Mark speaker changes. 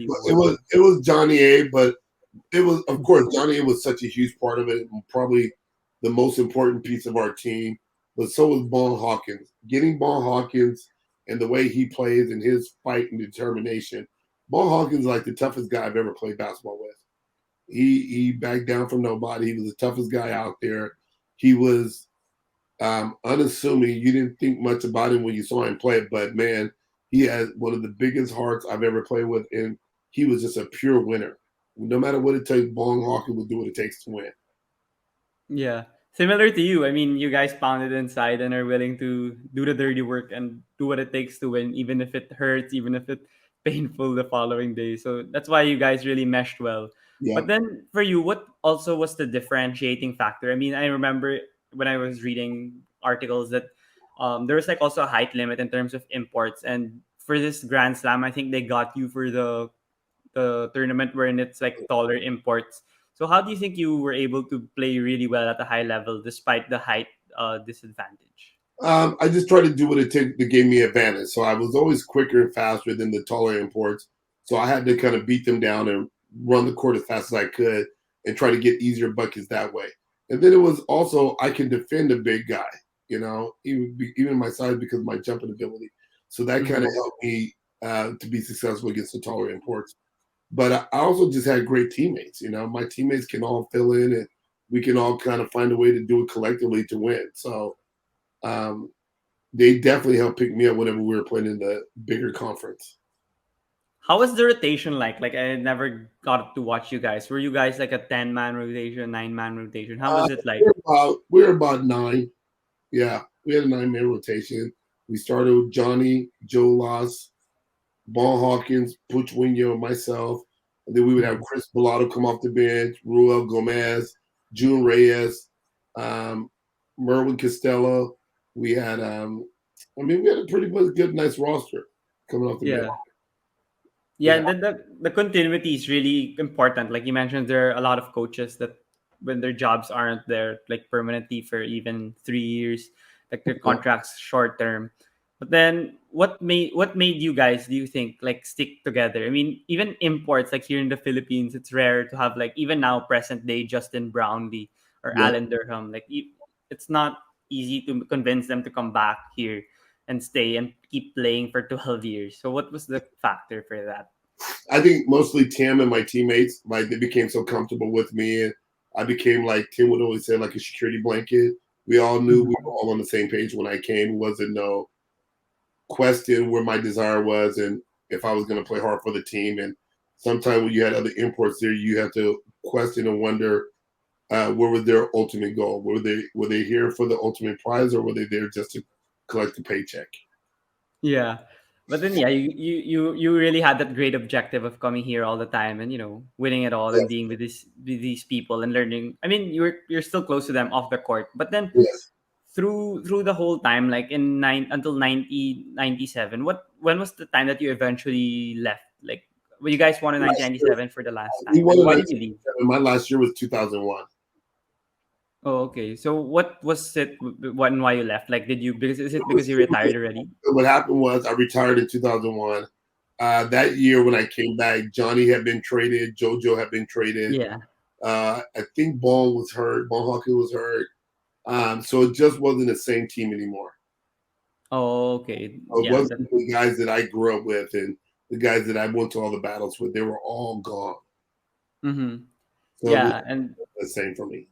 Speaker 1: It was Johnny A, but it was, of course, Johnny A was such a huge part of it, and probably the most important piece of our team. But so was Bon Hawkins. Getting Bon Hawkins and the way he plays and his fight and determination. Bon Hawkins is like the toughest guy I've ever played basketball with. He backed down from nobody. He was the toughest guy out there. He was unassuming. You didn't think much about him when you saw him play, but man, he has one of the biggest hearts I've ever played with, and he was just a pure winner. No matter what it takes, Bong Hawkins will do what it takes to win.
Speaker 2: Yeah. Similar to you. I mean, you guys pounded inside and are willing to do the dirty work and do what it takes to win, even if it hurts, even if it's painful the following day. So that's why you guys really meshed well.
Speaker 1: Yeah.
Speaker 2: But then for you, what also was the differentiating factor? I mean, I remember when I was reading articles that there was like also a height limit in terms of imports. And for this Grand Slam, I think they got you for the tournament wherein it's like taller imports. So how do you think you were able to play really well at a high level despite the height disadvantage?
Speaker 1: I just tried to do what it took to give me advantage. So I was always quicker and faster than the taller imports. So I had to kind of beat them down and run the court as fast as I could and try to get easier buckets that way. And then it was also I can defend a big guy, even my size because of my jumping ability. So that kind of
Speaker 2: Mm-hmm.
Speaker 1: helped me to be successful against the taller imports. But I also just had great teammates. My teammates can all fill in and we can all kind of find a way to do it collectively to win. So um, they definitely helped pick me up whenever we were playing in the bigger conference.
Speaker 2: How was the rotation like? Like I never got to watch you guys. Were you guys like a 10-man rotation, 9-man rotation? How
Speaker 1: Uh,
Speaker 2: was it like?
Speaker 1: we're about nine. Yeah, we had a 9-man rotation. We started with Johnny, Joe Loss, Bon Hawkins, Puch Wino, and myself. And then we would have
Speaker 2: Mhm.
Speaker 1: Chris Bellato come off the bench, Ruel Gomez, June Reyes, um, Merwin Costello. We had, we had a pretty much good, nice roster coming off the bench.
Speaker 2: Yeah. Yeah,
Speaker 1: Yeah.
Speaker 2: and then the continuity is really important. Like you mentioned, there are a lot of coaches that when their jobs aren't there like permanently for even 3 years, like their contracts short term. But then what made you guys, do you think, like stick together? I mean, even imports like here in the Philippines, it's rare to have like even now present day Justin Brownlee or
Speaker 1: Yep.
Speaker 2: Alan Durham. Like it's not easy to convince them to come back here and stay and keep playing for 12 years. So what was the factor for that?
Speaker 1: I think mostly Tim and my teammates, like they became so comfortable with me, and I became like Tim would always say, like a security blanket. We all knew we were all on the same page when I came. It wasn't no question where my desire was and if I was going to play hard for the team. And sometimes when you had other imports there, you have to question and wonder what was their ultimate goal. Were they here for the ultimate prize, or were they there just to collect a paycheck?
Speaker 2: Yeah. But then yeah, you really had that great objective of coming here all the time and winning it all and
Speaker 1: Yes,
Speaker 2: being with these people and learning. I mean, you're still close to them off the court. But then
Speaker 1: yes.
Speaker 2: through the whole time, like in nine until 1997, when was the time that you eventually left? Like when you guys won in
Speaker 1: Last year,
Speaker 2: 1997 for the last
Speaker 1: we
Speaker 2: time.
Speaker 1: won
Speaker 2: And
Speaker 1: in
Speaker 2: why did you leave?
Speaker 1: 1997. My last year was 2001.
Speaker 2: Oh, okay. So what was it when why you left? Like did you because is it because you
Speaker 1: It
Speaker 2: retired already?
Speaker 1: what happened was I retired in 2001. That year when I came back, Johnny had been traded, JoJo had been traded.
Speaker 2: Yeah.
Speaker 1: I think Bone was hurt, Bone Hawkins was hurt. So it just wasn't the same team anymore.
Speaker 2: Oh, okay.
Speaker 1: It
Speaker 2: Yeah.
Speaker 1: wasn't the guys that I grew up with and the guys that I went to all the battles with. They were all gone.
Speaker 2: Mm-hmm.
Speaker 1: So it was
Speaker 2: Yeah, and
Speaker 1: the same for me.